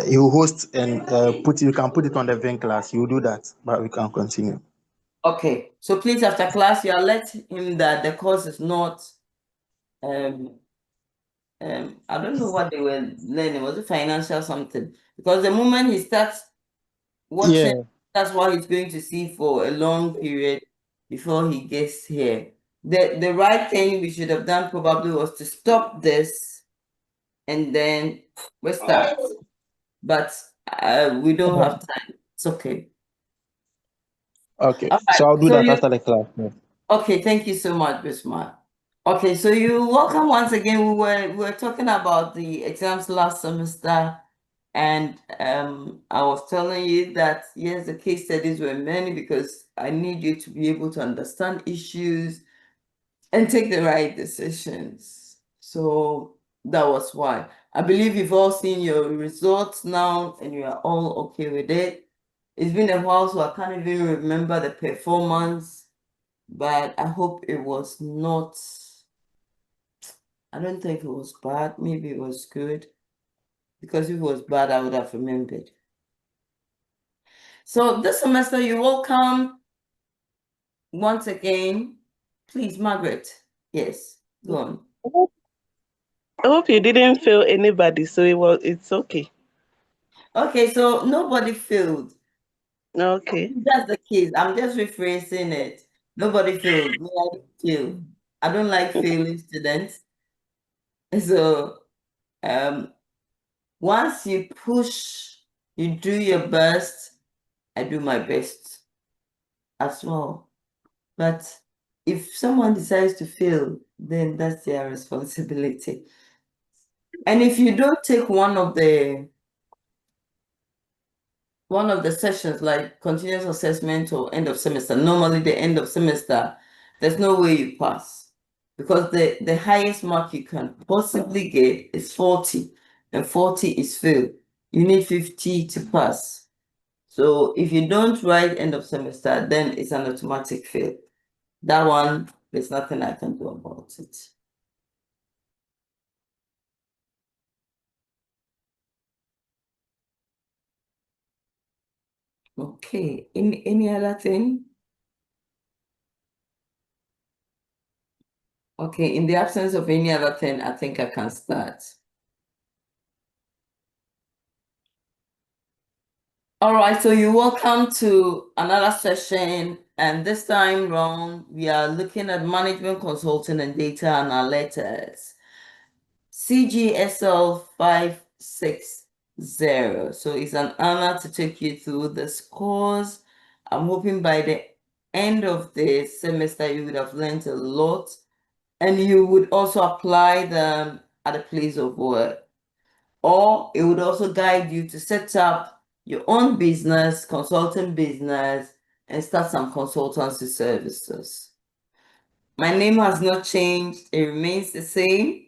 Speaker 15: He will host and you can put it on the Vin class. He will do that, but we can continue.
Speaker 13: Okay, so please, after class, you alert him that the course is not. I don't know what they were learning. Was it financial something? Because the moment he starts watching, that's what he's going to see for a long period before he gets here. The right thing we should have done probably was to stop this and then restart. But we don't have time. It's okay.
Speaker 15: Okay,
Speaker 13: All right,
Speaker 15: so I'll do
Speaker 13: so
Speaker 15: that after the class. Yeah.
Speaker 13: Okay, thank you so much, Bismarck. Okay, so you're welcome once again. We were talking about the exams last semester, and I was telling you that yes, the case studies were many because I need you to be able to understand issues and take the right decisions. So that was why. I believe you've all seen your results now and you are all okay with it. It's been a while, so I can't even remember the performance, but I hope it was not, I don't think it was bad. Maybe it was good, because if it was bad, I would have remembered. So this semester, you're welcome once again. Please, Margaret. Yes, go on.
Speaker 16: I hope you didn't fail anybody, so it's okay.
Speaker 13: Okay, so nobody failed.
Speaker 16: Okay.
Speaker 13: That's the case. I'm just rephrasing it. Nobody failed. Nobody failed. I don't like failing students. So once you push, you do your best, I do my best as well. But if someone decides to fail, then that's their responsibility. And if you don't take one of the sessions like continuous assessment or end of semester, normally the end of semester, there's no way you pass, because the highest mark you can possibly get is 40, and 40 is fail. You need 50 to pass. So if you don't write end of semester, then it's an automatic fail. That one, there's nothing I can do about it. Okay, any other thing? Okay, in the absence of any other thing, I think I can start. All right, so you're welcome to another session, and this time round, we are looking at management consulting and data analytics. CGSL560. So it's an honor to take you through this course. I'm hoping by the end of the semester, you would have learned a lot, and you would also apply them at a place of work. Or it would also guide you to set up your own business, consulting business, and start some consultancy services. My name has not changed. It remains the same,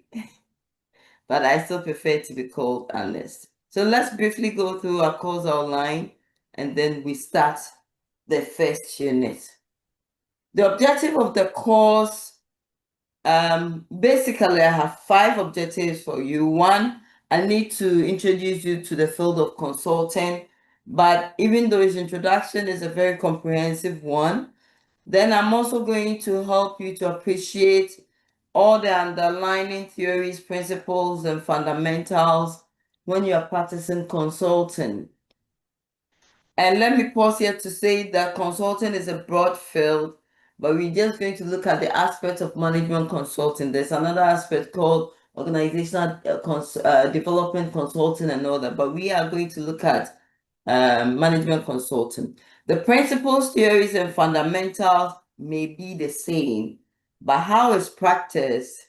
Speaker 13: but I still prefer to be called Ernest. So let's briefly go through our course outline, and then we start the first unit. The objective of the course, basically I have 5 objectives for you. 1, I need to introduce you to the field of consulting, but even though his introduction is a very comprehensive one, then I'm also going to help you to appreciate all the underlying theories, principles, and fundamentals when you are practicing consulting. And let me pause here to say that consulting is a broad field, but we're just going to look at the aspect of management consulting. There's another aspect called organizational development consulting and all that, but we are going to look at management consulting. The principles, theories, and fundamentals may be the same, but how it's practiced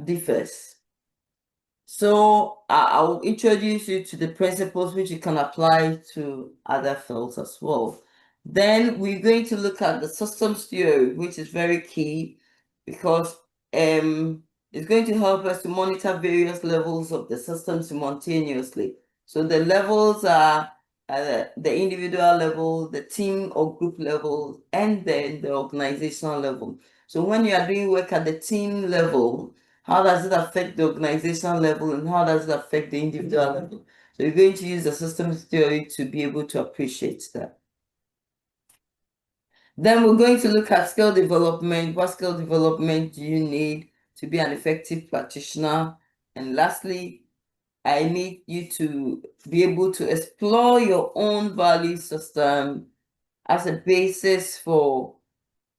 Speaker 13: differs. So I will introduce you to the principles which you can apply to other fields as well. Then we're going to look at the systems theory, which is very key because it's going to help us to monitor various levels of the system simultaneously. So the levels are the individual level, the team or group level, and then the organizational level. So when you are doing work at the team level, how does it affect the organizational level and how does it affect the individual level? So you're going to use the systems theory to be able to appreciate that. Then we're going to look at skill development. What skill development do you need to be an effective practitioner? And lastly, I need you to be able to explore your own value system as a basis for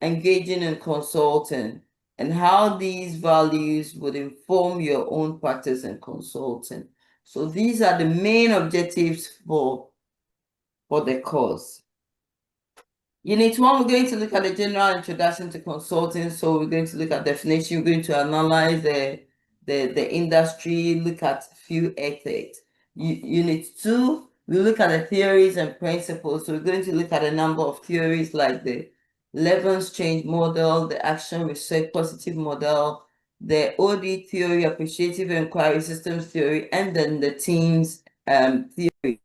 Speaker 13: engaging in consulting and how these values would inform your own practice in consulting. So these are the main objectives for the course. Unit 1, we're going to look at the general introduction to consulting. So we're going to look at definition, we're going to analyze the industry, look at few ethics. Unit 2, we look at the theories and principles. So we're going to look at a number of theories like the Levens change model, the action research positive model, the OD theory, appreciative inquiry systems theory, and then the teams theory.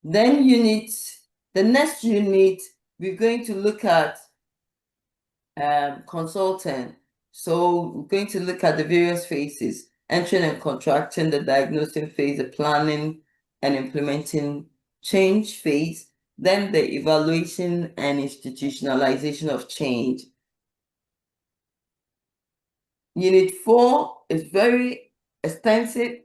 Speaker 13: Then the next unit, we're going to look at consulting. So we're going to look at the various phases, entering and contracting, the diagnosing phase, the planning and implementing change phase, then the evaluation and institutionalization of change. Unit 4 is very extensive.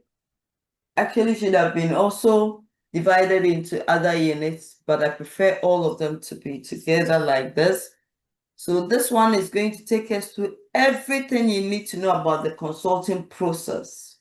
Speaker 13: Actually, should have been also divided into other units, but I prefer all of them to be together like this. So this one is going to take us through everything you need to know about the consulting process.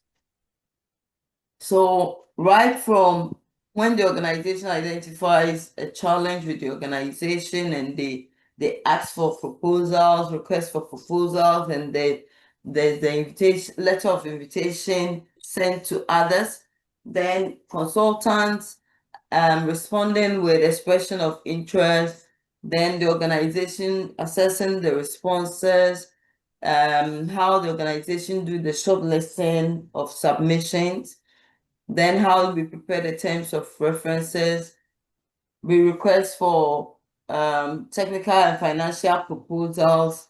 Speaker 13: So right from when the organization identifies a challenge with the organization and they ask for proposals, request for proposals, and there's the invitation, letter of invitation sent to others, then consultants responding with expression of interest, then the organization assessing the responses, how the organization do the shortlisting of submissions, then how we prepare the terms of references, we request for technical and financial proposals,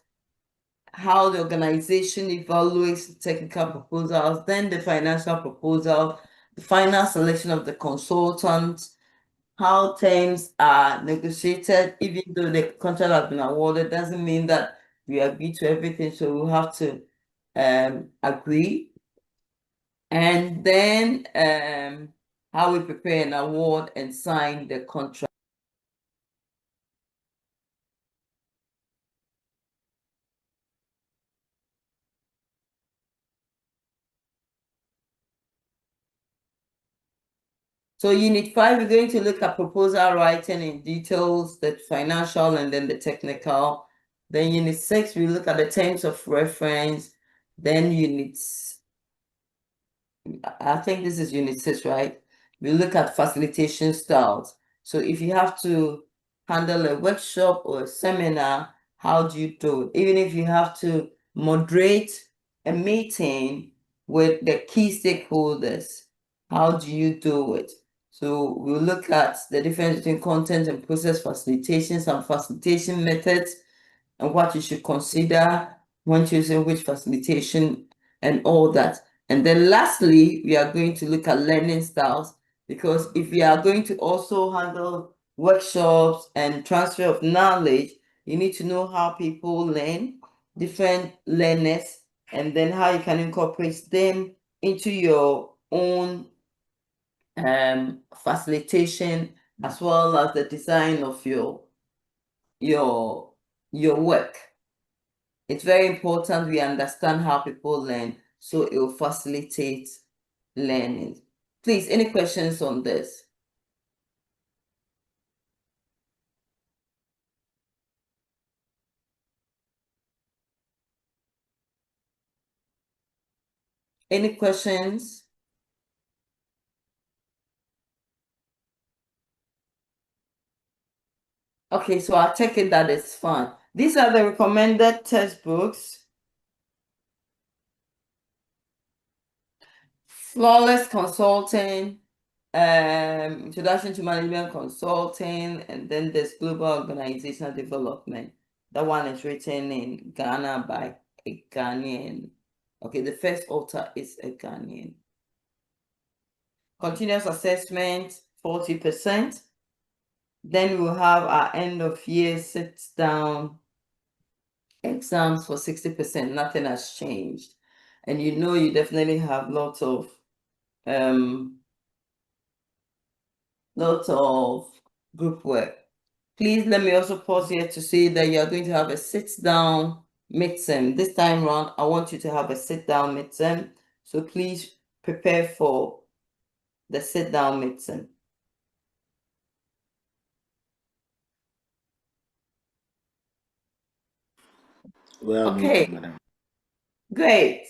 Speaker 13: how the organization evaluates the technical proposals, then the financial proposal, the final selection of the consultant, how terms are negotiated, even though the contract has been awarded, doesn't mean that we agree to everything, so we'll have to agree. And then how we prepare an award and sign the contract. So unit 5, we're going to look at proposal writing in details, the financial and then the technical. Then unit 6, we look at the terms of reference. Then I think this is unit 6, right? We look at facilitation styles. So if you have to handle a workshop or a seminar, how do you do it? Even if you have to moderate a meeting with the key stakeholders, how do you do it? So we'll look at the difference between content and process facilitation, some facilitation methods, and what you should consider. when choosing which facilitation and all that. And then lastly, we are going to look at learning styles, because if we are going to also handle workshops and transfer of knowledge, you need to know how people learn, different learners, and then how you can incorporate them into your own facilitation, as well as the design of your work. It's very important we understand how people learn, so it will facilitate learning. Please, any questions on this? Any questions? Okay, so I'll take it that it's fine. These are the recommended textbooks. Flawless Consulting, Introduction to Management Consulting, and then there's Global Organizational Development. That one is written in Ghana by a Ghanaian. Okay, the first author is a Ghanaian. Continuous assessment, 40%. Then we'll have our end of year sit-down exams for 60%. Nothing has changed. And you know you definitely have lots of group work. Please let me also pause here to say that you are going to have a sit-down midterm. This time around, I want you to have a sit-down midterm. So please prepare for the sit-down midterm.
Speaker 6: Well,
Speaker 13: okay,
Speaker 6: madam.
Speaker 13: Great.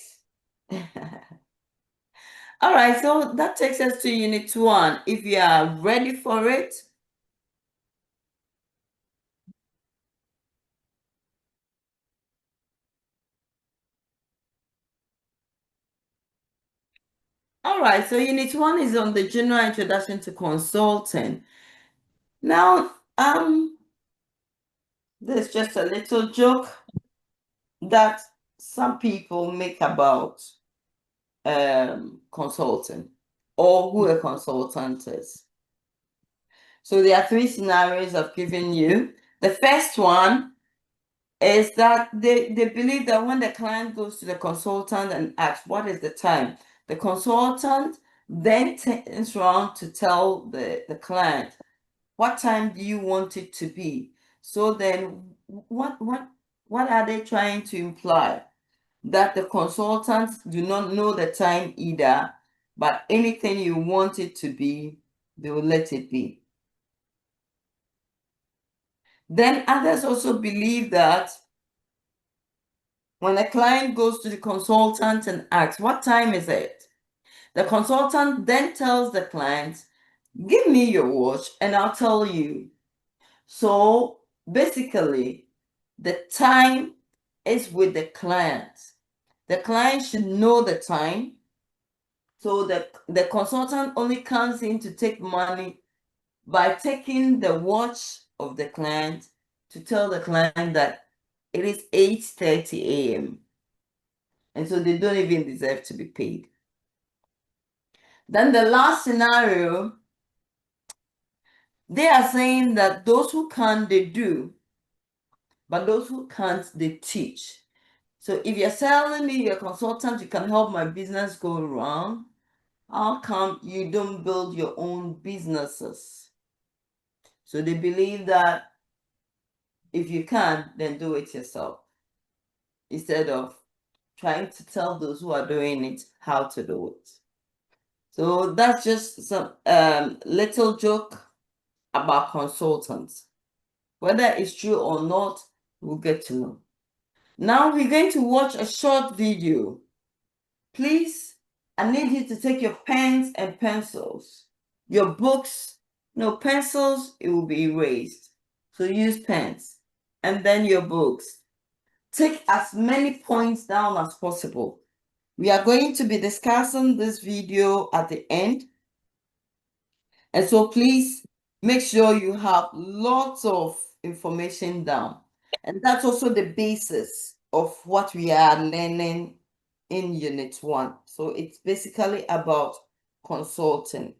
Speaker 13: All right, so that takes us to Unit 1. If you are ready for it, all right, so Unit 1 is on the general introduction to consulting. Now, there's just a little joke that some people make about consulting, or who a consultant is. So there are 3 scenarios I've given you. The first one is that they believe that when the client goes to the consultant and asks, what is the time? The consultant then turns around to tell the client, what time do you want it to be? So then what are they trying to imply? That the consultants do not know the time either, but anything you want it to be, they will let it be. Then others also believe that when a client goes to the consultant and asks, what time is it? The consultant then tells the client, give me your watch and I'll tell you. So basically, the time is with the client. The client should know the time. So the consultant only comes in to take money by taking the watch of the client to tell the client that it is 8:30 a.m. And so they don't even deserve to be paid. Then the last scenario, they are saying that those who can, they do, but those who can't, they teach. So if you're telling me you're a consultant, you can help my business go wrong, how come you don't build your own businesses? So they believe that if you can, then do it yourself, instead of trying to tell those who are doing it how to do it. So that's just some little joke about consultants. Whether it's true or not, we'll get to know. Now we're going to watch a short video. Please, I need you to take your pens and pencils, your books. No, pencils, it will be erased. So use pens, and then your books. Take as many points down as possible. We are going to be discussing this video at the end. And so please make sure you have lots of information down. And that's also the basis of what we are learning in Unit 1. So it's basically about consulting.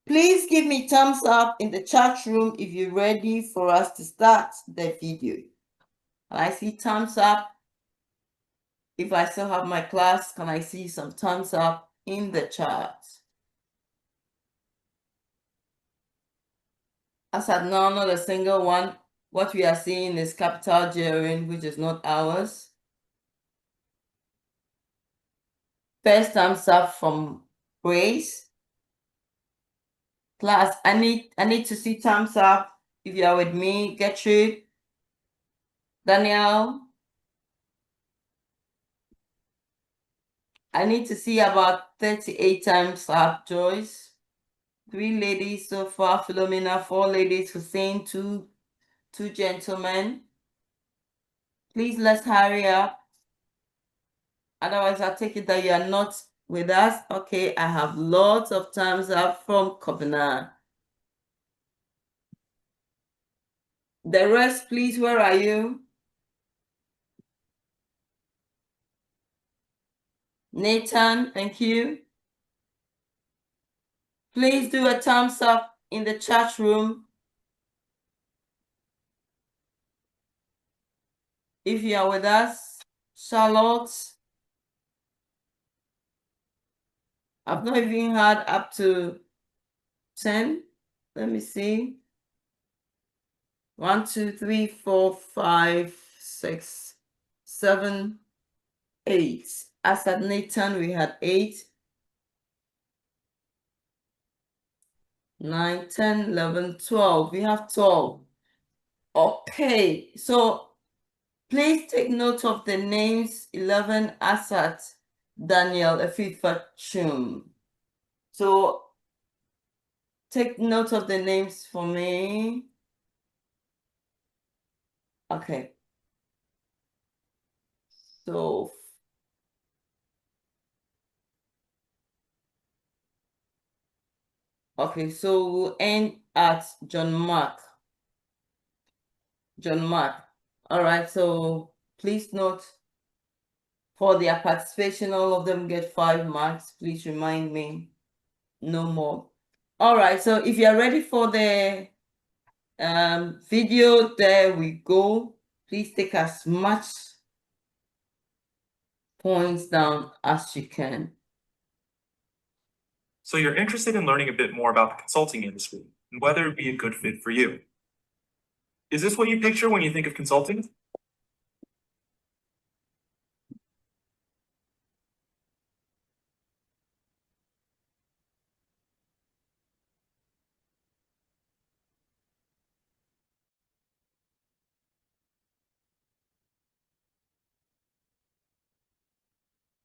Speaker 13: Please give me thumbs up in the chat room if you're ready for us to start the video. Can I see thumbs up? If I still have my class, can I see some thumbs up in the chat? As at now, not a single one. What we are seeing is capital J-O-N, which is not ours. First thumbs up from Grace. Class, I need to see thumbs up if you are with me. Gertrude, Daniel. I need to see about 38 thumbs up. Joyce. 3 ladies so far. Philomena, 4 ladies. Hussein, 2 gentlemen. Please, let's hurry up. Otherwise, I'll take it that you are not with us. Okay, I have lots of thumbs up from Kobina. The rest, please, where are you? Nathan, thank you. Please do a thumbs up in the chat room if you are with us. Charlotte. I've not even had up to 10. Let me see. 1, 2, 3, 4, 5, 6, 7, 8. As at Nathan, we had 8. 9, 10, 11, 12. We have 12. Okay, so please take note of the names 11 Asat, Daniel, Efifa, Chum. So take note of the names for me. Okay. So okay, so we'll end at John Mark. John Mark. All right, so please note for their participation, all of them get 5 marks. Please remind me, no more. All right, so if you're ready for the video, there we go. Please take as much points down as you can.
Speaker 17: So you're interested in learning a bit more about the consulting industry and whether it'd be a good fit for you. Is this what you picture when you think of consulting?